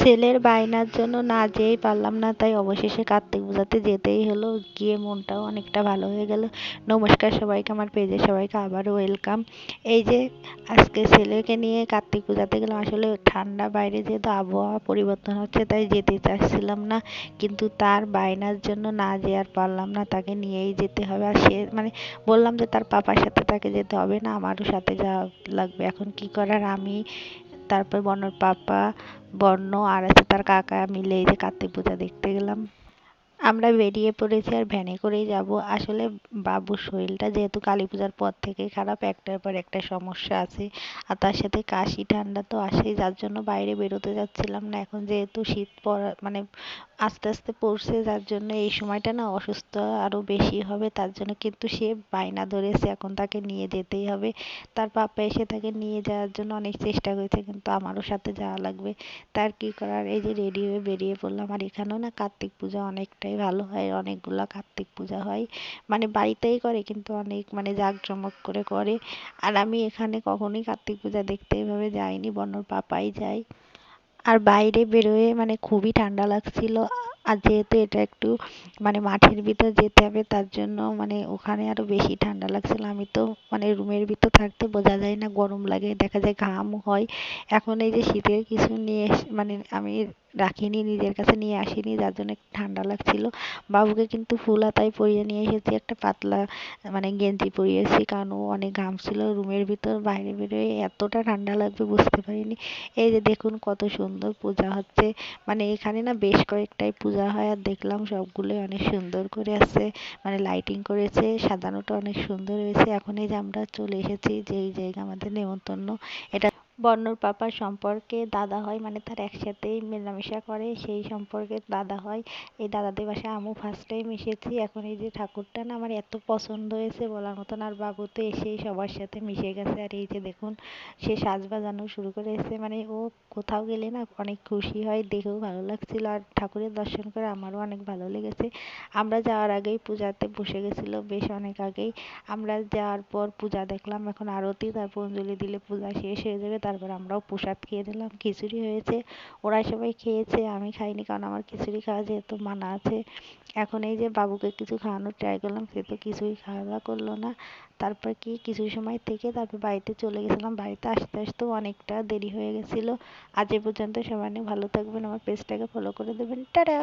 ছেলের বায়নার জন্য না যেয়েই পারলাম না, তাই অবশেষে কার্তিক পূজাতে যেতেই হলো। গিয়ে মনটাও অনেকটা ভালো হয়ে গেল। নমস্কার সবাইকে, আমার পেজে সবাইকে আবারও ওয়েলকাম। এই যে আজকে ছেলেকে নিয়ে কার্তিক পূজাতে গেলাম। আসলে ঠান্ডা বাইরে, যেহেতু আবহাওয়া পরিবর্তন হচ্ছে, তাই যেতে চাচ্ছিলাম না, কিন্তু তার বায়নার জন্য না যেয়ে আর পারলাম না, তাকে নিয়েই যেতে হবে। আর সে মানে বললাম যে তার পাপার সাথে তাকে যেতে হবে না, আমারও সাথে যাওয়া লাগবে। এখন কি করার, আমি তারপর বর্ণর পাপা, বর্ণ আর আছে তার কাকা মিলে এই যে কার্তিক পূজা দেখতে গেলাম। আমরা বেরিয়ে পড়েছি আর ভ্যানে করেই যাব। আসলে বাবুর শরীরটা যেহেতু কালী পূজার পর থেকে খারাপ, একটার পর একটা সমস্যা আছে, আর তার সাথে কাশি ঠান্ডা তো আসেই, যার জন্য বাইরে বেরোতে যাচ্ছিলাম না। এখন যেহেতু শীত পড়া মানে আস্তে আস্তে পড়ছে, যার জন্য এই সময়টা না অসুস্থ আরো বেশি হবে। তার জন্য কিন্তু সে বায়না ধরেছে, এখন তাকে নিয়ে যেতেই হবে। তার পাপা এসে তাকে নিয়ে যাওয়ার জন্য অনেক চেষ্টা করেছে, কিন্তু আমারও সাথে যাওয়া লাগবে। তার কি করার, এই যে রেডি হয়ে বেরিয়ে পড়লাম। আর এখানেও না কার্তিক পূজা অনেকটাই ভালো হয়, অনেকগুলা কার্তিক পূজা হয়, মানে বাড়িতেই করে কিন্তু অনেক মানে জাঁকজমক করে করে। আর আমি এখানে কখনোই কার্তিক পূজা দেখতে এভাবে যাইনি, বর্ণর পাপাই যায়। আর বাইরে বেরোয় মানে খুবই ঠান্ডা লাগছিল। আর যেহেতু এটা একটু মানে মাঠের ভিতর যেতে হবে, তার জন্য মানে ওখানে আরো বেশি ঠান্ডা লাগছিল। আমি তো মানে রুমের ভিতর থাকতে বোঝা যায় না, গরম লাগে, দেখা যায় ঘাম হয়। এখন এই যে শীতের কিছু নিয়ে মানে আমি রাখিনি, নিজের কাছে নিয়ে আসিনি, যার জন্য একটু ঠান্ডা লাগছিল। বাবুকে কিন্তু ফুল হাতায় পরিয়ে নিয়ে এসেছি, একটা পাতলা মানে গেঞ্জি পরিয়েছি, কারণ ও অনেক ঘামছিল রুমের ভিতর। বাইরে বেরোয় এতটা ঠান্ডা লাগবে বুঝতে পারিনি। এই যে দেখুন কত সুন্দর পূজা হচ্ছে, মানে এখানে না বেশ কয়েকটাই পূজা হয়, আর দেখলাম সবগুলোই অনেক সুন্দর করে আছে, মানে লাইটিং করেছে, সাজানোটা অনেক সুন্দর হয়েছে। এখন এই যে আমরা চলে এসেছি যেই জায়গা আমাদের নেমন্তন্ন, এটা বর্ণর পাপার সম্পর্কে দাদা হয়, মানে তার একসাথেই মেলামেশা করে, সেই সম্পর্কে দাদা হয়। এই দাদাদের বাসায় আমু ফার্স্ট টাইম এসেছি। এখন এই যে ঠাকুরটা না আমার এত পছন্দ হয়েছে বলার মতন, আর বাবু তো এসেই সবার সাথে মিশে গেছে। আর এই যে দেখুন সে সাজ বাজানো শুরু করেছে, মানে ও কোথাও গেলে না অনেক খুশি হয়, দেখেও ভালো লাগছিল। আর ঠাকুরের দর্শন করে আমারও অনেক ভালো লেগেছে। আমরা যাওয়ার আগেই পূজাতে বসে গেছিল, বেশ অনেক আগেই। আমরা যাওয়ার পর পূজা দেখলাম, এখন আরতি, তারপর অঞ্জলি দিলে পূজা শেষ হয়ে যাবে। তারপর আমরাও প্রসাদ খেয়ে নিলাম, খিচুড়ি হয়েছে, ওরা সবাই খেয়েছে, আমি খাইনি, কারণ আমার খিচুড়ি খাওয়া যেহেতু মানা আছে। এখন এই যে বাবুকে কিছু খাওয়ানোর ট্রাই করলাম, সে তো কিছুই খাওয়া দাওয়া করলো না। তারপর কি কিছু সময় থেকে তারপর বাড়িতে চলে গেছিলাম। বাড়িতে আসতে আসতেও অনেকটা দেরি হয়ে গেছিল। আজ এ পর্যন্ত, সবাই ভালো থাকবেন, আমার পেজটাকে ফলো করে দেবেন, টাটা।